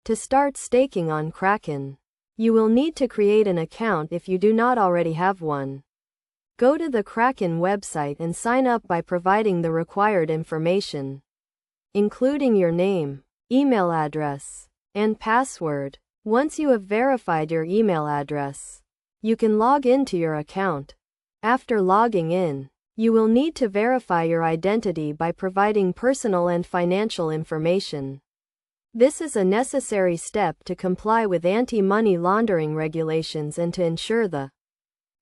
To start staking on Kraken, you will need to create an account if you do not already have one. Go to the Kraken website and sign up by providing the required information, including your name, email address, and password. Once you have verified your email address, you can log into your account. After logging in, you will need to verify your identity by providing personal and financial information. This is a necessary step to comply with anti-money laundering regulations and to ensure the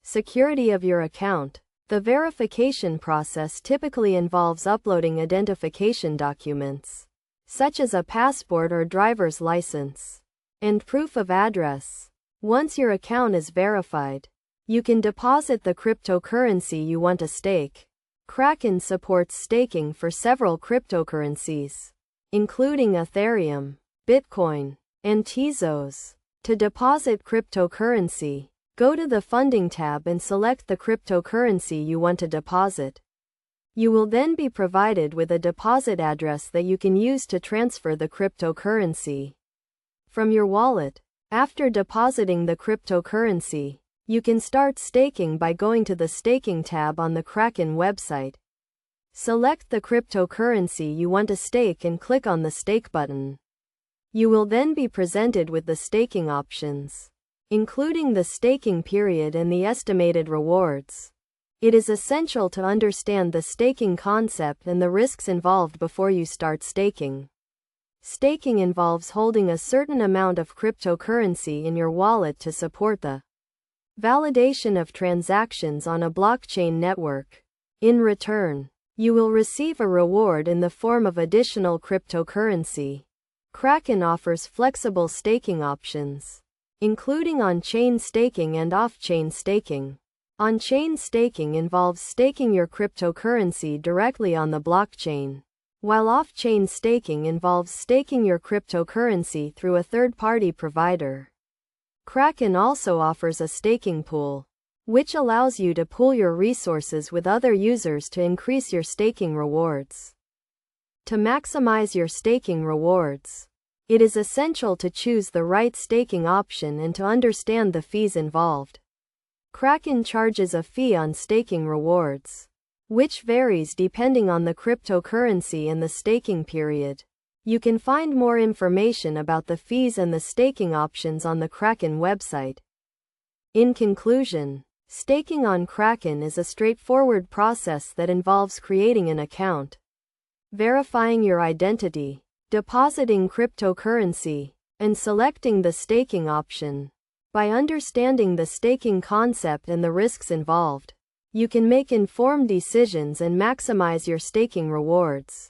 security of your account. The verification process typically involves uploading identification documents, such as a passport or driver's license, and proof of address. Once your account is verified, you can deposit the cryptocurrency you want to stake. Kraken supports staking for several cryptocurrencies, including Ethereum, Bitcoin, and Tezos. To deposit cryptocurrency, go to the Funding tab and select the cryptocurrency you want to deposit. You will then be provided with a deposit address that you can use to transfer the cryptocurrency from your wallet. After depositing the cryptocurrency, you can start staking by going to the Staking tab on the Kraken website. Select the cryptocurrency you want to stake and click on the Stake button. You will then be presented with the staking options, including the staking period and the estimated rewards. It is essential to understand the staking concept and the risks involved before you start staking. Staking involves holding a certain amount of cryptocurrency in your wallet to support the validation of transactions on a blockchain network. In return, you will receive a reward in the form of additional cryptocurrency. Kraken offers flexible staking options, including on-chain staking and off-chain staking. On-chain staking involves staking your cryptocurrency directly on the blockchain, while off-chain staking involves staking your cryptocurrency through a third-party provider. Kraken also offers a staking pool, which allows you to pool your resources with other users to increase your staking rewards. To maximize your staking rewards, it is essential to choose the right staking option and to understand the fees involved. Kraken charges a fee on staking rewards, which varies depending on the cryptocurrency and the staking period. You can find more information about the fees and the staking options on the Kraken website. In conclusion, staking on Kraken is a straightforward process that involves creating an account, verifying your identity, depositing cryptocurrency, and selecting the staking option. By understanding the staking concept and the risks involved, you can make informed decisions and maximize your staking rewards.